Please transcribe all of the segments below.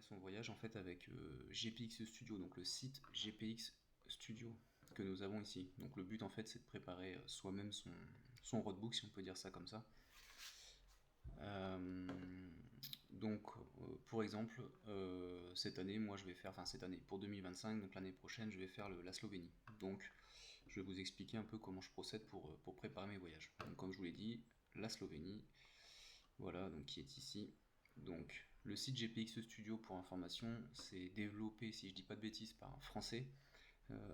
son voyage en fait avec GPX Studio, donc le site GPX Studio que nous avons ici. Donc le but en fait c'est de préparer soi-même son roadbook, si on peut dire ça comme ça. Euh, donc pour exemple, cette année, moi je vais faire, enfin cette année, pour 2025, donc l'année prochaine, je vais faire la Slovénie. Donc je vais vous expliquer un peu comment je procède pour préparer mes voyages. Donc comme je vous l'ai dit, la Slovénie, voilà, donc qui est ici. Donc, le site GPX Studio, pour information, c'est développé, si je dis pas de bêtises, par un Français,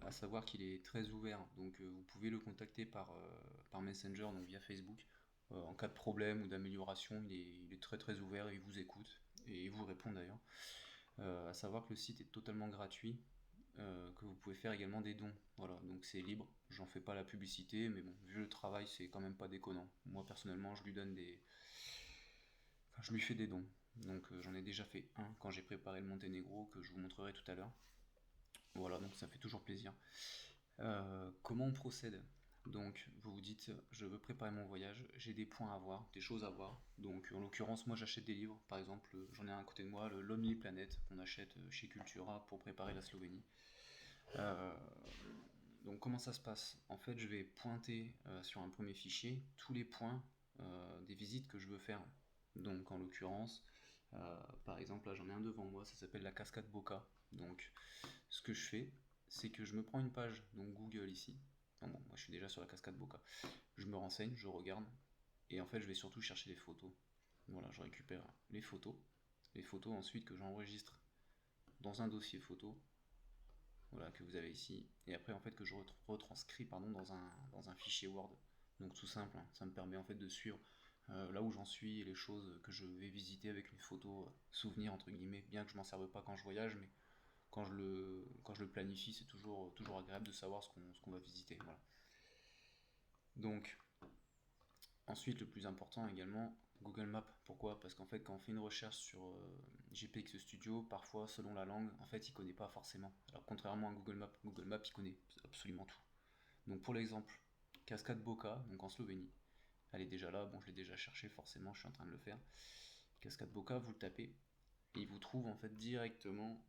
à savoir qu'il est très ouvert. Donc, vous pouvez le contacter par Messenger, donc via Facebook. En cas de problème ou d'amélioration, il est très très ouvert, il vous écoute et il vous répond d'ailleurs. À savoir que le site est totalement gratuit, que vous pouvez faire également des dons. Voilà, donc c'est libre. J'en fais pas la publicité, mais bon, vu le travail, c'est quand même pas déconnant. Moi personnellement, je lui donne des, enfin, je lui fais des dons. Donc j'en ai déjà fait un quand j'ai préparé le Monténégro que je vous montrerai tout à l'heure. Voilà, donc ça fait toujours plaisir. Comment on procède? Donc vous vous dites, je veux préparer mon voyage, j'ai des points à voir, des choses à voir. Donc en l'occurrence, moi j'achète des livres. Par exemple, j'en ai un à côté de moi, le Lonely Planet, qu'on achète chez Cultura pour préparer la Slovénie. Euh, donc comment ça se passe? En fait, je vais pointer sur un premier fichier tous les points des visites que je veux faire. Donc en l'occurrence, par exemple, là j'en ai un devant moi, ça s'appelle la cascade Boca. Donc ce que je fais, c'est que je me prends une page, donc Google ici. Non, bon, moi je suis déjà sur la cascade Boca. Je me renseigne, je regarde, et en fait je vais surtout chercher les photos. Voilà, je récupère les photos ensuite que j'enregistre dans un dossier photo, voilà, que vous avez ici, et après en fait que je retranscris pardon, dans un fichier Word. Donc tout simple, hein, ça me permet en fait de suivre là où j'en suis et les choses que je vais visiter avec une photo souvenir entre guillemets, bien que je m'en serve pas quand je voyage, mais quand je le planifie, c'est toujours agréable de savoir ce qu'on va visiter. Voilà. Donc ensuite, le plus important également, Google Maps. Pourquoi? Parce qu'en fait, quand on fait une recherche sur GPX Studio, parfois, selon la langue, en fait, il connaît pas forcément. Alors, contrairement à Google Maps, il connaît absolument tout. Donc, pour l'exemple, Cascade Boca, donc en Slovénie, elle est déjà là. Bon, je l'ai déjà cherché, forcément, je suis en train de le faire. Cascade Boca, vous le tapez, et il vous trouve en fait directement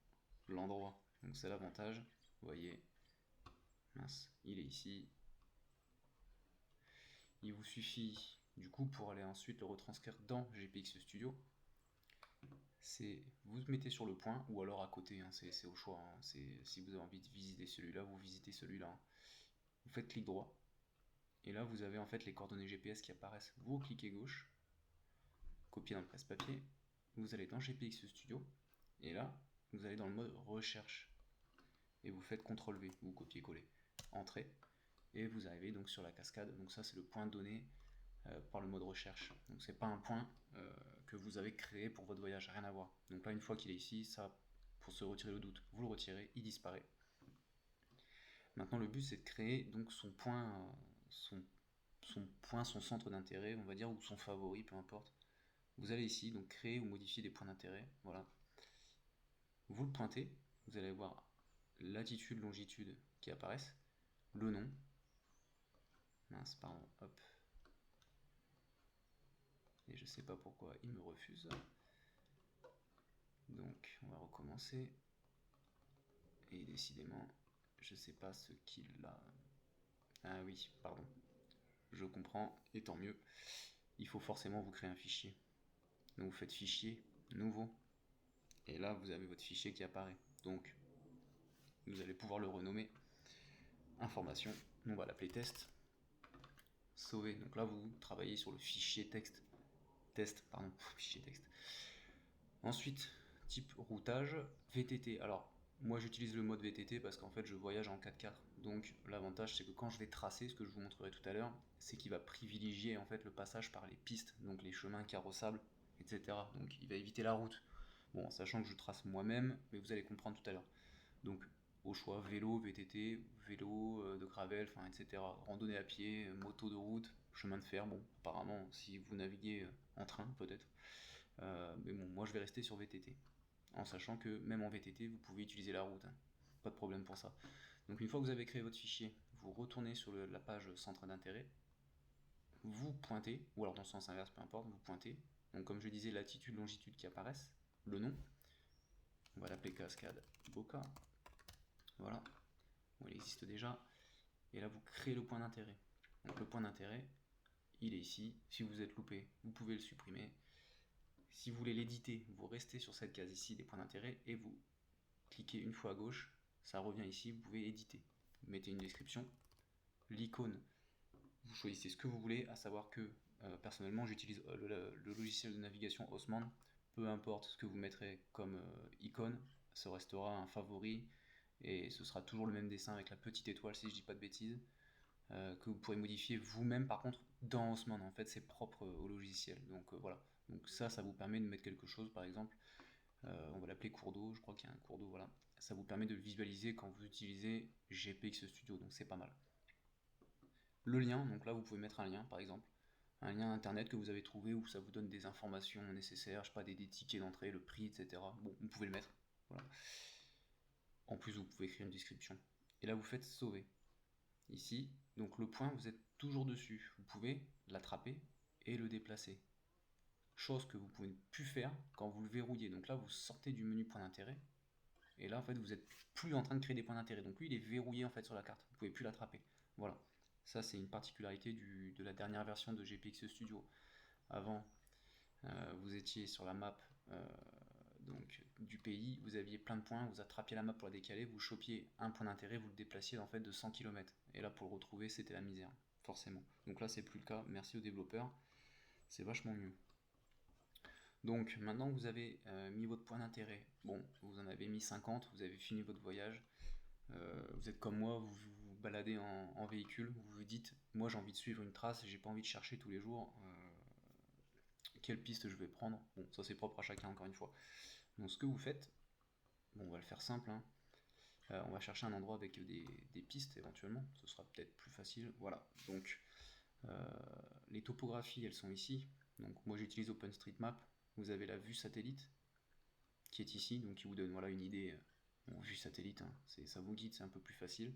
l'endroit. Donc, c'est l'avantage. Vous voyez, mince, il est ici. Il vous suffit, du coup, pour aller ensuite le retranscrire dans GPX Studio, c'est vous mettez sur le point ou alors à côté, hein, c'est au choix, hein, si vous avez envie de visiter celui-là, vous visitez celui-là, hein. Vous faites clic droit et là vous avez en fait les coordonnées GPS qui apparaissent. Vous cliquez gauche, copier dans le presse-papier, vous allez dans GPX Studio et là vous allez dans le mode recherche et vous faites CTRL V, vous copiez-coller, entrée et vous arrivez donc sur la cascade. Donc ça c'est le point donné par le mode recherche. Donc c'est pas un point que vous avez créé pour votre voyage, rien à voir. Donc là une fois qu'il est ici, ça, pour se retirer le doute, vous le retirez, il disparaît. Maintenant le but c'est de créer donc son centre d'intérêt, on va dire, ou son favori, peu importe. Vous allez ici donc créer ou modifier des points d'intérêt, voilà. Vous le pointez, vous allez voir latitude, longitude qui apparaissent, le nom, mince pardon, hop, et je sais pas pourquoi il me refuse. Donc on va recommencer. Et décidément, je sais pas ce qu'il a. Ah oui, pardon. Je comprends, et tant mieux. Il faut forcément vous créer un fichier. Donc vous faites fichier, nouveau. Et là, vous avez votre fichier qui apparaît. Donc, vous allez pouvoir le renommer information. On va l'appeler test. Sauver. Donc là, vous travaillez sur le fichier texte. Test, pardon, fichier texte. Ensuite, type routage, VTT. Alors, moi j'utilise le mode VTT parce qu'en fait je voyage en 4x4. Donc l'avantage c'est que quand je vais tracer, ce que je vous montrerai tout à l'heure, c'est qu'il va privilégier en fait le passage par les pistes, donc les chemins carrossables, etc. Donc il va éviter la route. Bon, en sachant que je trace moi-même, mais vous allez comprendre tout à l'heure. Donc au choix vélo, VTT, vélo de gravel, enfin etc. Randonnée à pied, moto de route, chemin de fer. Bon, apparemment si vous naviguez en train peut-être. Mais bon, moi je vais rester sur VTT. En sachant que même en VTT, vous pouvez utiliser la route, hein. Pas de problème pour ça. Donc une fois que vous avez créé votre fichier, vous retournez sur la page centre d'intérêt, vous pointez, ou alors dans le sens inverse, peu importe, vous pointez. Donc comme je disais, latitude, longitude qui apparaissent, le nom. On va l'appeler cascade Boca. Voilà, bon, il existe déjà. Et là, vous créez le point d'intérêt. Donc le point d'intérêt, il est ici. Si vous êtes loupé, vous pouvez le supprimer. Si vous voulez l'éditer, vous restez sur cette case ici des points d'intérêt et vous cliquez une fois à gauche, ça revient ici, vous pouvez éditer. Vous mettez une description, l'icône, vous choisissez ce que vous voulez, à savoir que personnellement j'utilise le logiciel de navigation Haussmann, peu importe ce que vous mettrez comme icône, ça restera un favori et ce sera toujours le même dessin avec la petite étoile si je dis pas de bêtises, que vous pourrez modifier vous-même par contre dans Haussmann, en fait c'est propre au logiciel, donc voilà. Donc ça vous permet de mettre quelque chose par exemple, on va l'appeler cours d'eau, je crois qu'il y a un cours d'eau, voilà. Ça vous permet de le visualiser quand vous utilisez GPX Studio, donc c'est pas mal. Le lien, donc là vous pouvez mettre un lien par exemple, un lien internet que vous avez trouvé où ça vous donne des informations nécessaires, je sais pas, des tickets d'entrée, le prix, etc. Bon, vous pouvez le mettre, voilà. En plus vous pouvez écrire une description. Et là vous faites sauver. Ici, donc le point, vous êtes toujours dessus. Vous pouvez l'attraper et le déplacer. Chose que vous pouvez plus faire quand vous le verrouillez. Donc là, vous sortez du menu point d'intérêt. Et là, en fait, vous n'êtes plus en train de créer des points d'intérêt. Donc lui, il est verrouillé en fait sur la carte. Vous ne pouvez plus l'attraper. Voilà. Ça, c'est une particularité de la dernière version de GPX Studio. Avant, vous étiez sur la map donc, du pays, vous aviez plein de points, vous attrapiez la map pour la décaler, vous chopiez un point d'intérêt, vous le déplaciez en fait de 100 km. Et là, pour le retrouver, c'était la misère, forcément. Donc là, c'est plus le cas. Merci aux développeurs. C'est vachement mieux. Donc maintenant que vous avez mis votre point d'intérêt, bon, vous en avez mis 50, vous avez fini votre voyage, vous êtes comme moi, vous vous baladez en véhicule, vous vous dites, moi j'ai envie de suivre une trace, j'ai pas envie de chercher tous les jours quelle piste je vais prendre. Bon, ça c'est propre à chacun encore une fois. Donc ce que vous faites, bon, on va le faire simple, hein. On va chercher un endroit avec des pistes éventuellement, ce sera peut-être plus facile. Voilà, donc les topographies elles sont ici. Donc moi j'utilise OpenStreetMap. Vous avez la vue satellite qui est ici, donc qui vous donne voilà, une idée. Bon, vue satellite, hein, ça vous guide, c'est un peu plus facile.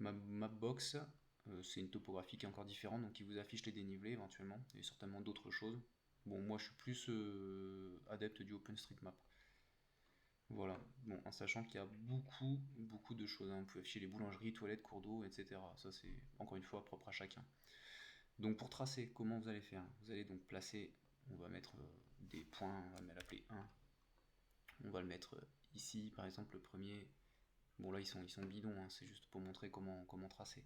Mapbox, c'est une topographie qui est encore différente, donc qui vous affiche les dénivelés éventuellement, et certainement d'autres choses. Bon, moi je suis plus adepte du OpenStreetMap. Voilà, bon, en sachant qu'il y a beaucoup de choses, hein. Vous pouvez afficher les boulangeries, toilettes, cours d'eau, etc. Ça c'est encore une fois propre à chacun. Donc pour tracer, comment vous allez faire? Vous allez donc placer, on va mettre des points, on va l'appeler 1. On va le mettre ici, par exemple le premier. Bon là ils sont bidons, hein, c'est juste pour montrer comment tracer.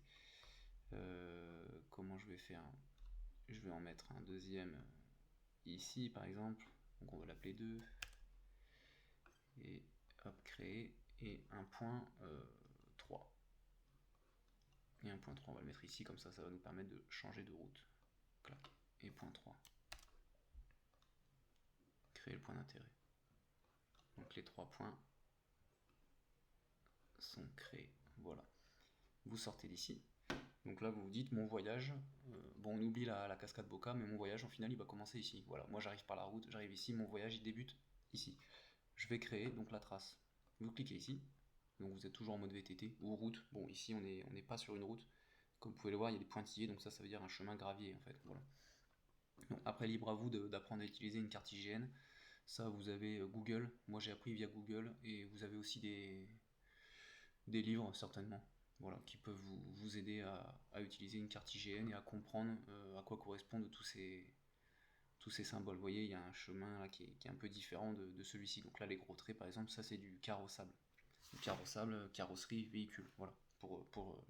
Comment je vais faire? Je vais en mettre un deuxième ici par exemple, donc on va l'appeler 2. Et hop, créer, et un point 3. Et un point 3, on va le mettre ici, comme ça va nous permettre de changer de route. Clac. Et point 3. Créer le point d'intérêt. Donc les 3 points sont créés. Voilà. Vous sortez d'ici. Donc là, vous vous dites, mon voyage, bon, on oublie la cascade Boca, mais mon voyage, en final, il va commencer ici. Voilà, moi j'arrive par la route, j'arrive ici, mon voyage, il débute ici. Je vais créer donc la trace. Vous cliquez ici, donc vous êtes toujours en mode VTT ou route. Bon, ici, on n'est pas sur une route. Comme vous pouvez le voir, il y a des pointillés, donc ça veut dire un chemin gravier, en fait. Voilà. Donc, après, libre à vous d'apprendre à utiliser une carte IGN. Ça, vous avez Google. Moi, j'ai appris via Google, et vous avez aussi des livres, certainement, voilà, qui peuvent vous aider à utiliser une carte IGN et à comprendre à quoi correspondent tous ces symboles. Vous voyez, il y a un chemin là qui est un peu différent de celui-ci. Donc là, les gros traits, par exemple, ça c'est du carrossable. Carrossable, carrosserie, véhicule. Voilà, pour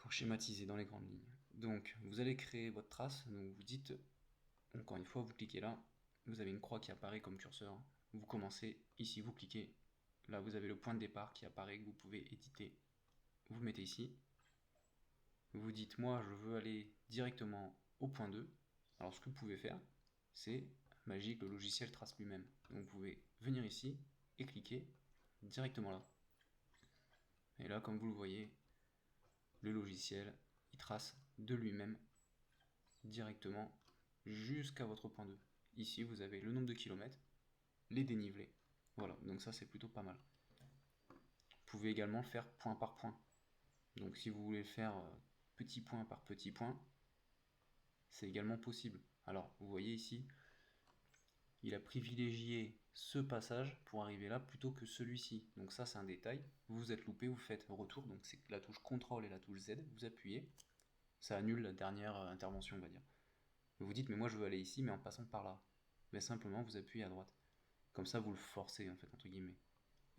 schématiser dans les grandes lignes. Donc, vous allez créer votre trace. Donc, vous dites, encore une fois, vous cliquez là. Vous avez une croix qui apparaît comme curseur. Vous commencez ici, vous cliquez. Là, vous avez le point de départ qui apparaît que vous pouvez éditer. Vous mettez ici. Vous dites, moi, je veux aller directement au point 2. Alors, ce que vous pouvez faire, c'est magique, le logiciel trace lui-même. Donc, vous pouvez venir ici et cliquer directement là. Et là, comme vous le voyez, le logiciel, il trace de lui-même directement jusqu'à votre point 2. Ici, vous avez le nombre de kilomètres, les dénivelés. Voilà, donc ça, c'est plutôt pas mal. Vous pouvez également le faire point par point. Donc, si vous voulez le faire petit point par petit point, c'est également possible. Alors, vous voyez ici, il a privilégié ce passage pour arriver là plutôt que celui-ci. Donc ça c'est un détail. Vous êtes loupé, vous faites retour, donc c'est la touche CTRL et la touche Z, vous appuyez, ça annule la dernière intervention on va dire. Vous dites mais moi je veux aller ici mais en passant par là. Mais simplement vous appuyez à droite. Comme ça vous le forcez en fait entre guillemets.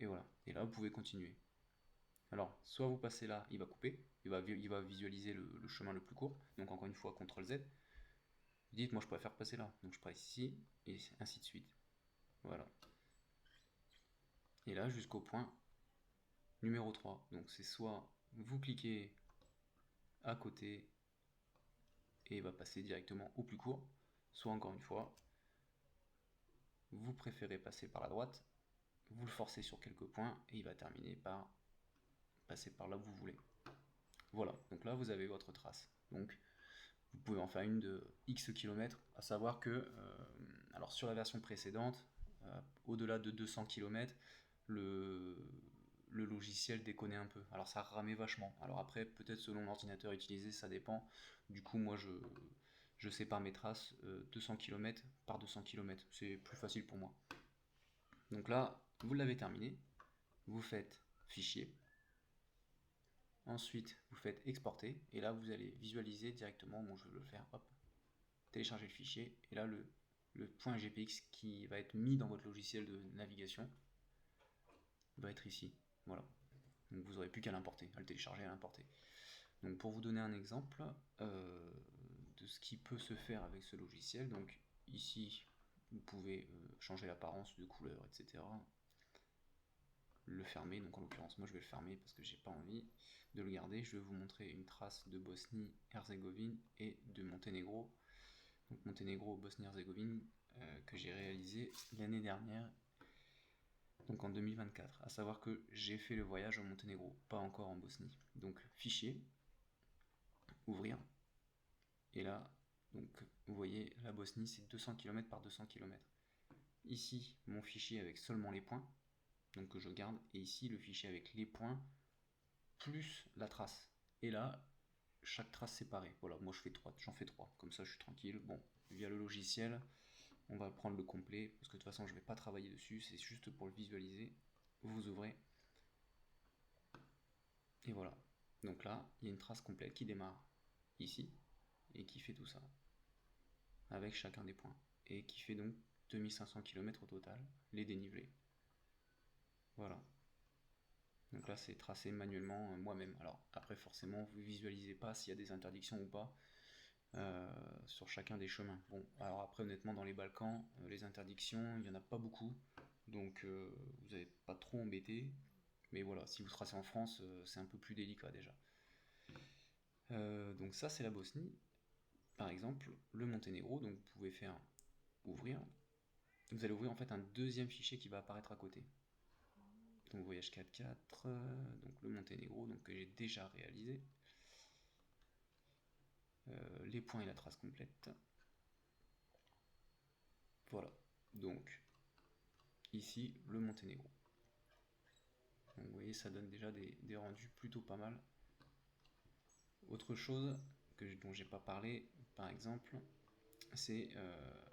Et voilà. Et là vous pouvez continuer. Alors soit vous passez là, il va couper, il va visualiser le chemin le plus court. Donc encore une fois CTRL Z. Vous dites moi je préfère passer là. Donc je passe ici et ainsi de suite. Voilà. Et là jusqu'au point numéro 3. Donc c'est soit vous cliquez à côté et il va passer directement au plus court, soit encore une fois, vous préférez passer par la droite, vous le forcez sur quelques points et il va terminer par passer par là où vous voulez. Voilà, donc là vous avez votre trace. Donc vous pouvez en faire une de X kilomètres, à savoir que, alors sur la version précédente, au-delà de 200 km, le logiciel déconnait un peu. Alors ça ramait vachement. Alors après, peut-être selon l'ordinateur utilisé, ça dépend. Du coup, moi, je sépare mes traces 200 km par 200 km. C'est plus facile pour moi. Donc là, vous l'avez terminé. Vous faites Fichier. Ensuite, vous faites Exporter. Et là, vous allez visualiser directement. Bon, je vais le faire. Hop. Télécharger le fichier. Et là, le point GPX qui va être mis dans votre logiciel de navigation va être ici. Voilà. Donc vous n'aurez plus qu'à l'importer, à le télécharger et à l'importer. Donc pour vous donner un exemple de ce qui peut se faire avec ce logiciel, donc ici vous pouvez changer l'apparence de couleur, etc. Le fermer, donc en l'occurrence moi je vais le fermer parce que j'ai pas envie de le garder. Je vais vous montrer une trace de Bosnie-Herzégovine et de Monténégro. Donc Monténégro, Bosnie-Herzégovine que j'ai réalisé l'année dernière, donc en 2024, à savoir que j'ai fait le voyage au Monténégro, pas encore en Bosnie. Donc fichier, ouvrir, et là, donc vous voyez, la Bosnie c'est 200 km par 200 km. Ici, mon fichier avec seulement les points, donc que je garde, et ici le fichier avec les points plus la trace. Et là, chaque trace séparée. Voilà, moi j'en fais 3, comme ça je suis tranquille. Bon, via le logiciel, on va prendre le complet, parce que de toute façon je ne vais pas travailler dessus, c'est juste pour le visualiser. Vous ouvrez, et voilà. Donc là, il y a une trace complète qui démarre ici, et qui fait tout ça, avec chacun des points. Et qui fait donc 2500 km au total, les dénivelés. Voilà. Donc là, c'est tracé manuellement moi-même. Alors après, forcément, vous visualisez pas s'il y a des interdictions ou pas sur chacun des chemins. Bon, alors après, honnêtement, dans les Balkans, les interdictions, il n'y en a pas beaucoup. Donc vous n'avez pas trop embêté. Mais voilà, si vous tracez en France, c'est un peu plus délicat déjà. Donc ça, c'est la Bosnie. Par exemple, le Monténégro, donc vous pouvez faire ouvrir. Vous allez ouvrir en fait un deuxième fichier qui va apparaître à côté. Donc voyage 4.4, donc le Monténégro, donc que j'ai déjà réalisé. Les points et la trace complète. Voilà. Donc ici le Monténégro. Donc vous voyez, ça donne déjà des rendus plutôt pas mal. Autre chose dont j'ai pas parlé, par exemple, c'est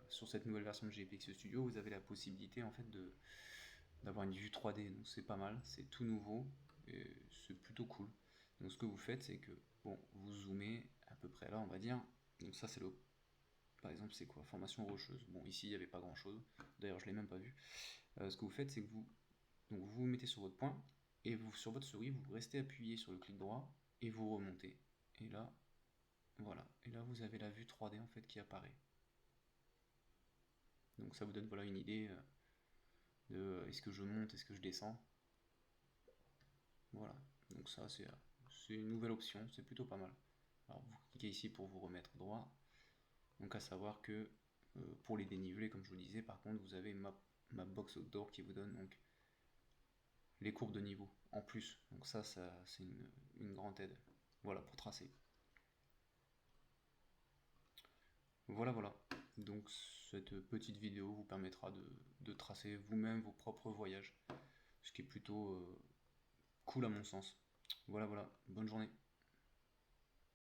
sur cette nouvelle version de GPX Studio, vous avez la possibilité en fait d'avoir une vue 3D. Donc c'est pas mal, c'est tout nouveau et c'est plutôt cool. Donc ce que vous faites, c'est que bon, vous zoomez à peu près là, on va dire. Donc ça c'est par exemple, c'est quoi? Formation rocheuse. Bon, ici il n'y avait pas grand chose. D'ailleurs, je l'ai même pas vu. Ce que vous faites, c'est que vous mettez sur votre point et sur votre souris, vous restez appuyé sur le clic droit et vous remontez. Et là, voilà. Et là, vous avez la vue 3D en fait qui apparaît. Donc ça vous donne voilà une idée de est-ce que je monte, est-ce que je descends. Voilà. Donc ça, c'est une nouvelle option, c'est plutôt pas mal. Alors vous cliquez ici pour vous remettre droit. Donc à savoir que pour les dénivelés, comme je vous disais, par contre, vous avez Mapbox Outdoor qui vous donne donc les courbes de niveau en plus. Donc ça c'est une grande aide. Voilà, pour tracer. Voilà, voilà. Donc cette petite vidéo vous permettra de tracer vous-même vos propres voyages. Ce qui est plutôt cool à mon sens. Voilà, voilà. Bonne journée.